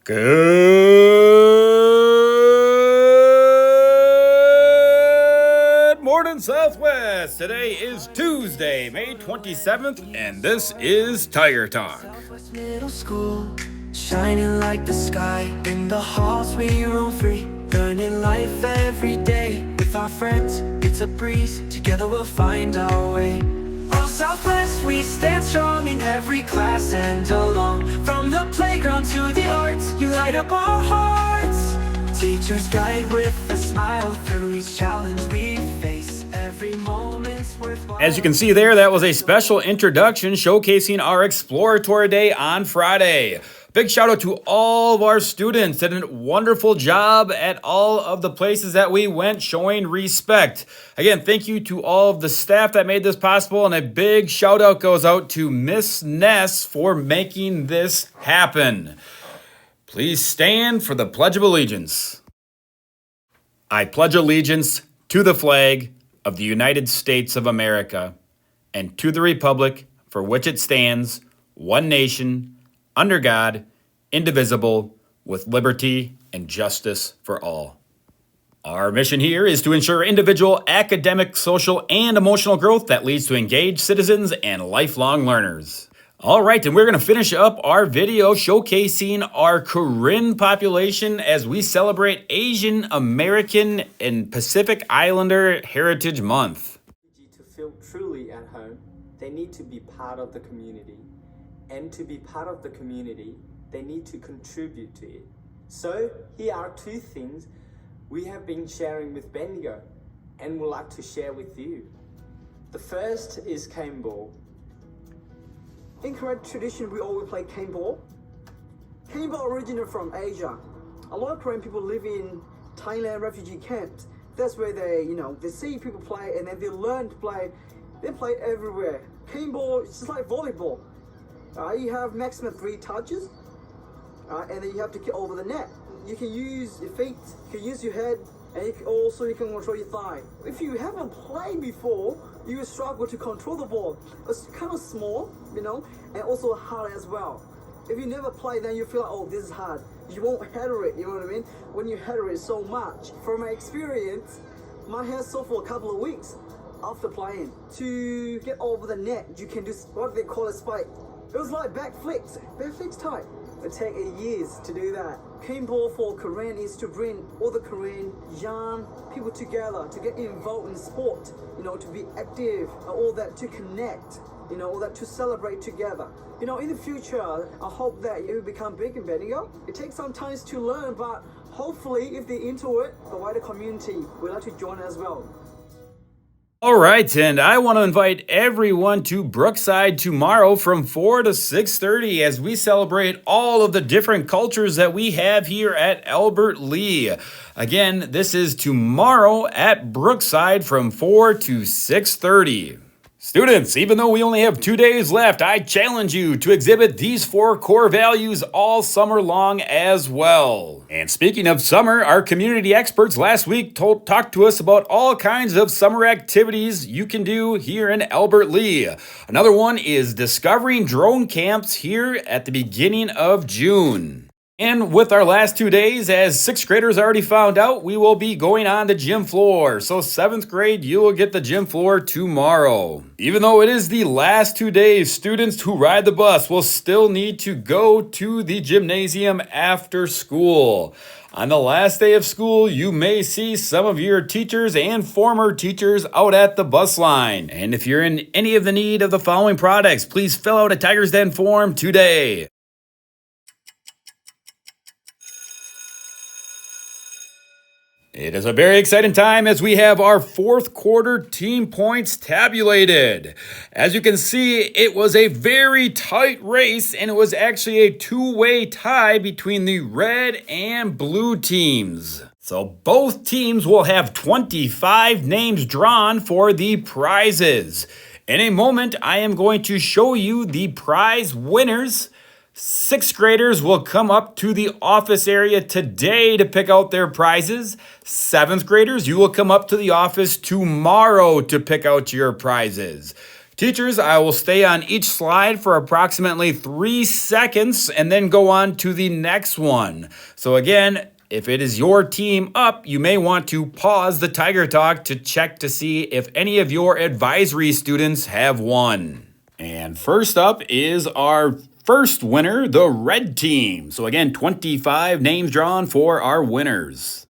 Good morning, Southwest. Today is Tuesday, May 27th, and this is Tiger Talk. Southwest Middle School, shining like the sky. In the halls we roam free, learning life every day. With our friends, it's a breeze. Together we'll find our way. All Southwest, we stand strong in every class and along. From the playground to the arts, you light up our hearts. Teachers guide with a smile through each challenge we face. Every moment's worthwhile. As you can see there, that was a special introduction showcasing our Exploratory Day on Friday. Big shout out to all of our students that did a wonderful job at all of the places that we went, showing respect. Again, thank you to all of the staff that made this possible, and a big shout out goes out to Miss Ness for making this happen. Please stand for the Pledge of Allegiance. I pledge allegiance to the flag of the United States of America and to the republic for which it stands, one nation, under God, indivisible, with liberty and justice for all. Our mission here is to ensure individual academic, social, and emotional growth that leads to engaged citizens and lifelong learners. All right, and we're going to finish up our video showcasing our Karen population as we celebrate Asian American and Pacific Islander Heritage Month. To feel truly at home, they need to be part of the community. And to be part of the community, they need to contribute to it. So here are two things we have been sharing with Bendigo and would like to share with you. The first is cane ball. In Korean tradition, we always play cane ball. Cane ball originated from Asia. A lot of Korean people live in Thailand refugee camps. That's where they see people play and then they learn to play. They play everywhere. Cane ball is just like volleyball. You have maximum 3 touches, and then you have to get over the net. You can use your feet, you can use your head, and you can control your thigh. If you haven't played before, you will struggle to control the ball. It's kind of small, and also hard as well. If you never play, then you feel like, oh, this is hard. You won't handle it, you know what I mean? When you handle it so much. From my experience, my hands sore for a couple of weeks after playing. To get over the net, you can do what they call a spike. It was like backflips type. It takes years to do that. Cane ball for Korean is to bring all the Korean young people together, to get involved in sport, to be active, all that, to connect, all that, to celebrate together. In the future, I hope that it will become big in Bendigo. It takes some time to learn, but hopefully if they're into it, the wider community will like to join as well. All right, and I want to invite everyone to Brookside tomorrow from 4 to 6:30 as we celebrate all of the different cultures that we have here at Albert Lea. Again, this is tomorrow at Brookside from 4 to 6:30. Students, even though we only have 2 days left, I challenge you to exhibit these 4 core values all summer long as well. And speaking of summer, our community experts last week talked to us about all kinds of summer activities you can do here in Albert Lea. Another one is discovering drone camps here at the beginning of June. And with our last 2 days, as 6th graders already found out, we will be going on the gym floor. So 7th grade, you will get the gym floor tomorrow. Even though it is the last 2 days, students who ride the bus will still need to go to the gymnasium after school. On the last day of school, you may see some of your teachers and former teachers out at the bus line. And if you're in any of the need of the following products, please fill out a Tiger's Den form today. It is a very exciting time as we have our 4th quarter team points tabulated. As you can see, it was a very tight race, and it was actually a 2-way tie between the red and blue teams. So both teams will have 25 names drawn for the prizes. In a moment, I am going to show you the prize winners. 6th graders will come up to the office area today to pick out their prizes. 7th graders, you will come up to the office tomorrow to pick out your prizes. Teachers, I will stay on each slide for approximately 3 seconds and then go on to the next one. So again, if it is your team up, you may want to pause the Tiger Talk to check to see if any of your advisory students have won. And first up is our first winner, the red team. So again, 25 names drawn for our winners.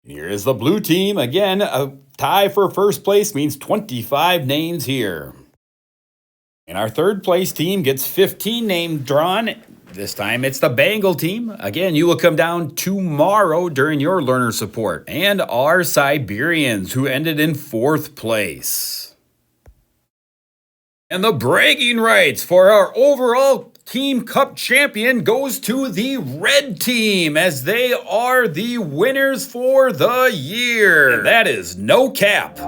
Here is the blue team. Again, a tie for first place means 25 names here. And our third place team gets 15 names drawn. This time it's the Bengal team. Again, you will come down tomorrow during your learner support. And our Siberians, who ended in 4th place. And the bragging rights for our overall Team Cup champion goes to the red team, as they are the winners for the year. And that is no cap.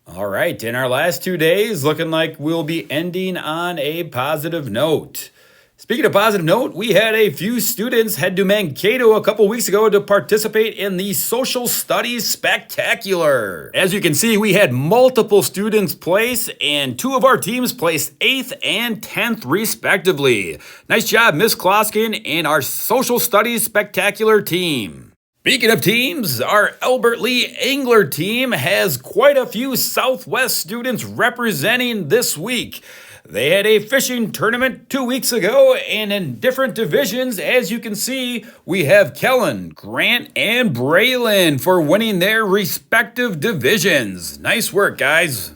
All right, in our last 2 days, looking like we'll be ending on a positive note. Speaking of positive note, we had a few students head to Mankato a couple weeks ago to participate in the Social Studies Spectacular. As you can see, we had multiple students place, and 2 of our teams placed 8th and 10th respectively. Nice job, Miss Kloskin and our Social Studies Spectacular team. Speaking of teams, our Albert Lee Angler team has quite a few Southwest students representing this week. They had a fishing tournament 2 weeks ago, and in different divisions, as you can see, we have Kellen, Grant, and Braylon for winning their respective divisions. Nice work, guys.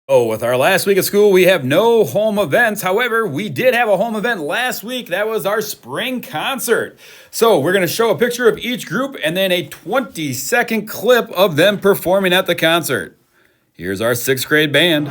Oh, with our last week of school, we have no home events. However, we did have a home event last week. That was our spring concert. So we're going to show a picture of each group and then a 20-second clip of them performing at the concert. Here's our 6th grade band.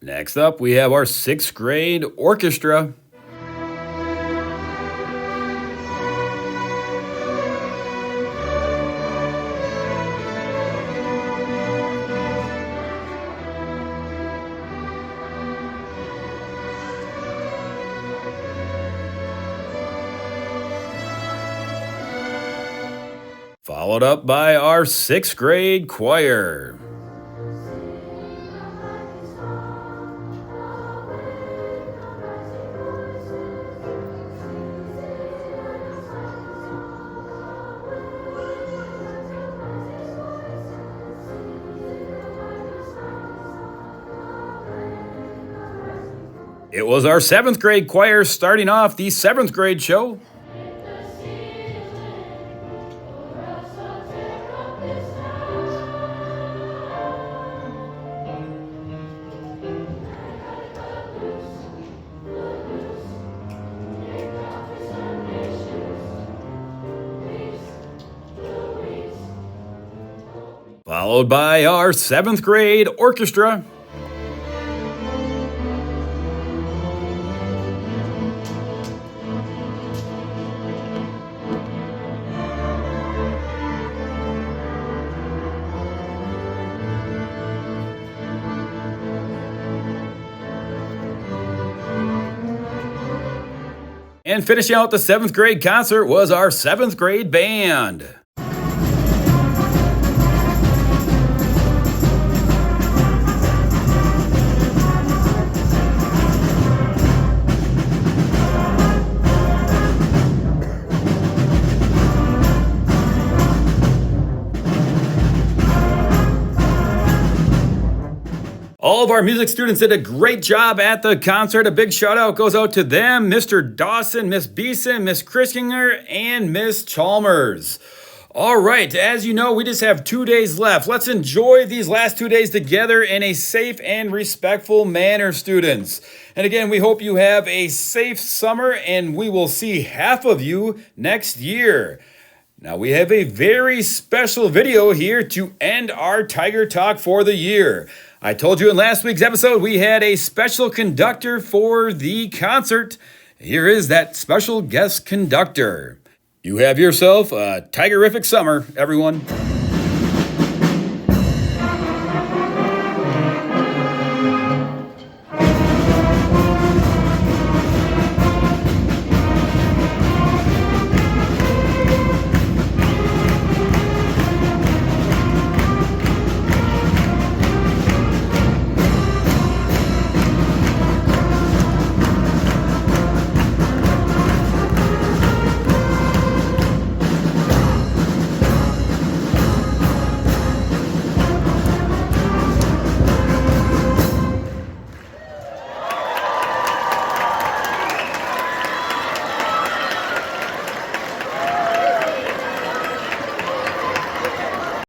Next up, we have our 6th grade orchestra. Followed up by our 6th grade choir. It was our 7th grade choir starting off the 7th grade show. Followed by our 7th grade orchestra. And finishing out the 7th grade concert was our 7th grade band. All of our music students did a great job at the concert. A big shout out goes out to them, Mr. Dawson, Miss Beeson, Miss Christinger, and Miss Chalmers. All right, as you know, we just have 2 days left. Let's enjoy these last 2 days together in a safe and respectful manner, students. And again, we hope you have a safe summer, and we will see half of you next year. Now, we have a very special video here to end our Tiger Talk for the year. I told you in last week's episode we had a special conductor for the concert. Here is that special guest conductor. You have yourself a Tigerific summer, everyone.